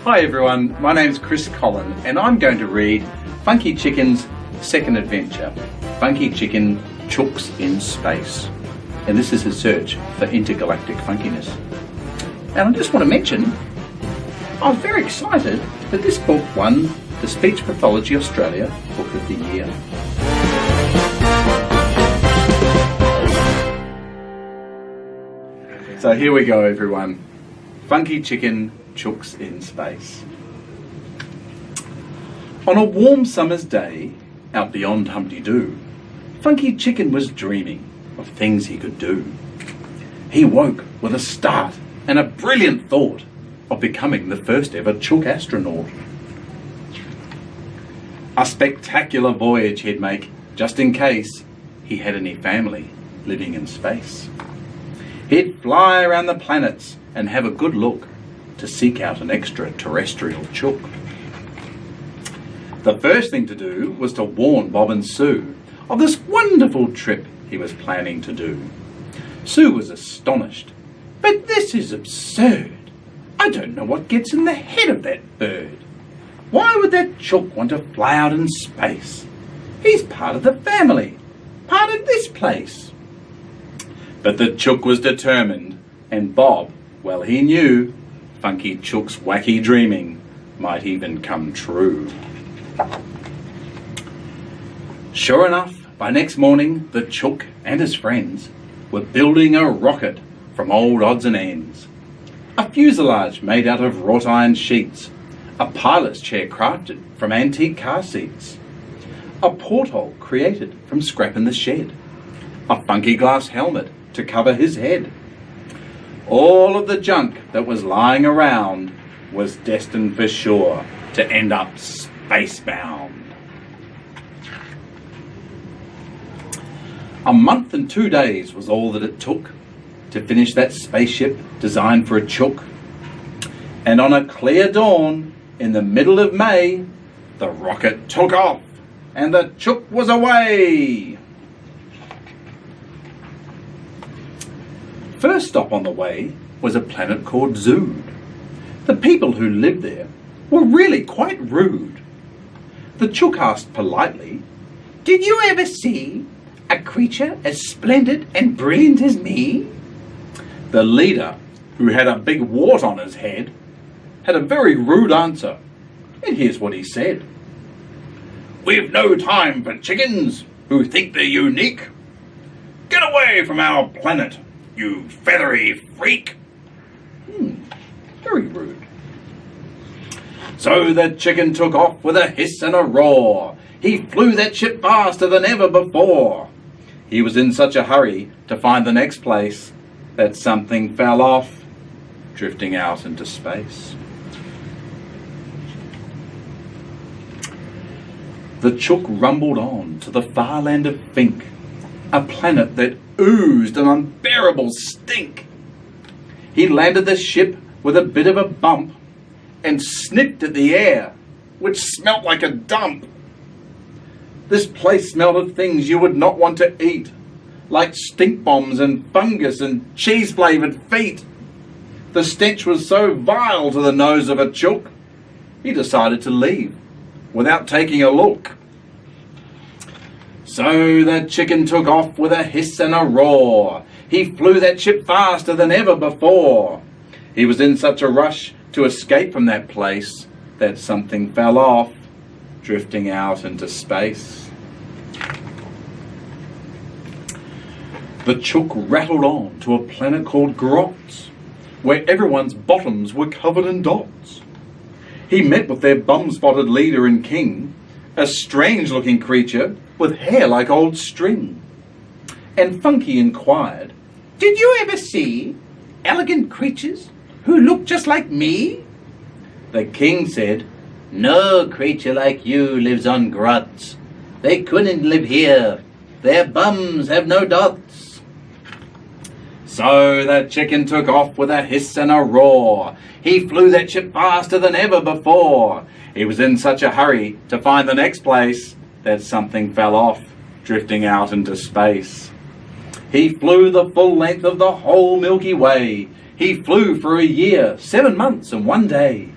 Hi everyone, my name's Chris Collin and I'm going to read Funky Chicken's second adventure, Funky Chicken Chooks in Space. And this is his search for intergalactic funkiness. And I just want to mention, I was very excited that this book won the Speech Pathology Australia Book of the Year. So here we go everyone, Funky Chicken Chooks in Space. On a warm summer's day, out beyond Humpty-Doo, Funky Chicken was dreaming of things he could do. He woke with a start and a brilliant thought of becoming the first ever Chook astronaut. A spectacular voyage he'd make, just in case he had any family living in space. He'd fly around the planets and have a good look to seek out an extraterrestrial chook. The first thing to do was to warn Bob and Sue of this wonderful trip he was planning to do. Sue was astonished. "But this is absurd. I don't know what gets in the head of that bird. Why would that chook want to fly out in space? He's part of the family, part of this place." But the chook was determined, and Bob, well he knew, Funky Chook's wacky dreaming might even come true. Sure enough, by next morning, the chook and his friends were building a rocket from old odds and ends. A fuselage made out of wrought iron sheets, a pilot's chair crafted from antique car seats, a porthole created from scrap in the shed, a funky glass helmet to cover his head. All of the junk that was lying around was destined for sure to end up spacebound. A month and 2 days was all that it took to finish that spaceship designed for a chook. And on a clear dawn in the middle of May, the rocket took off and the chook was away. First stop on the way was a planet called Zood. The people who lived there were really quite rude. The chook asked politely, "Did you ever see a creature as splendid and brilliant as me?" The leader, who had a big wart on his head, had a very rude answer, and here's what he said. "We've no time for chickens who think they're unique. Get away from our planet, you feathery freak." Very rude. So the chicken took off with a hiss and a roar. He flew that ship faster than ever before. He was in such a hurry to find the next place that something fell off, drifting out into space. The chook rumbled on to the far land of Fink, a planet that oozed an unbearable stink. He landed the ship with a bit of a bump and sniffed at the air, which smelt like a dump. This place smelled of things you would not want to eat, like stink bombs and fungus and cheese-flavoured feet. The stench was so vile to the nose of a chook, he decided to leave without taking a look. So the chicken took off with a hiss and a roar. He flew that ship faster than ever before. He was in such a rush to escape from that place that something fell off, drifting out into space. The chook rattled on to a planet called Grots, where everyone's bottoms were covered in dots. He met with their bum-spotted leader and king, a strange-looking creature with hair like old string. And Funky inquired, "Did you ever see elegant creatures who look just like me?" The king said, "No creature like you lives on Grots. They couldn't live here. Their bums have no dots." So the chicken took off with a hiss and a roar. He flew that ship faster than ever before. He was in such a hurry to find the next place that something fell off, drifting out into space. He flew the full length of the whole Milky Way. He flew for a year, 7 months and 1 day.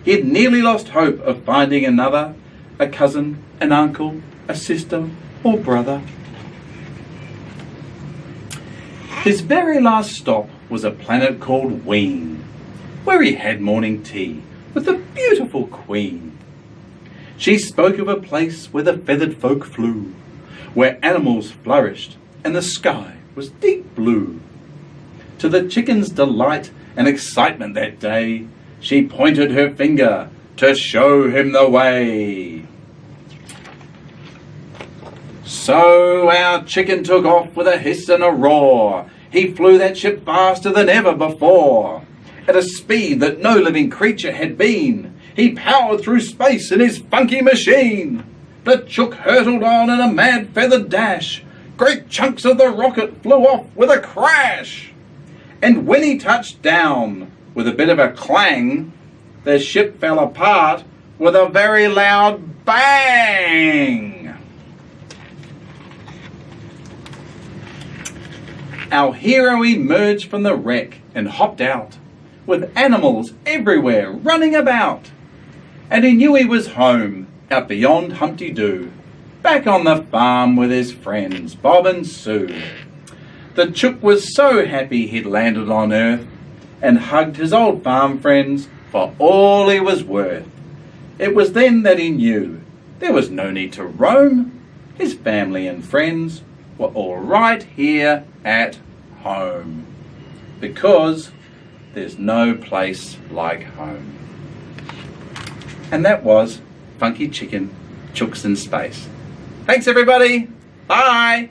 He had nearly lost hope of finding another, a cousin, an uncle, a sister or brother. His very last stop was a planet called Ween, where he had morning tea with the beautiful Queen. She spoke of a place where the feathered folk flew, where animals flourished and the sky was deep blue. To the chicken's delight and excitement that day, she pointed her finger to show him the way. So our chicken took off with a hiss and a roar. He flew that ship faster than ever before. At a speed that no living creature had been, he powered through space in his funky machine. The chook hurtled on in a mad feathered dash. Great chunks of the rocket flew off with a crash. And when he touched down, with a bit of a clang, the ship fell apart with a very loud bang. Our hero emerged from the wreck and hopped out, with animals everywhere running about. And he knew he was home, out beyond Humpty Doo, back on the farm with his friends Bob and Sue. The chook was so happy he'd landed on earth, and hugged his old farm friends for all he was worth. It was then that he knew there was no need to roam. His family and friends were all right here at home, because there's no place like home. And that was Funky Chicken Chooks in Space. Thanks everybody. Bye.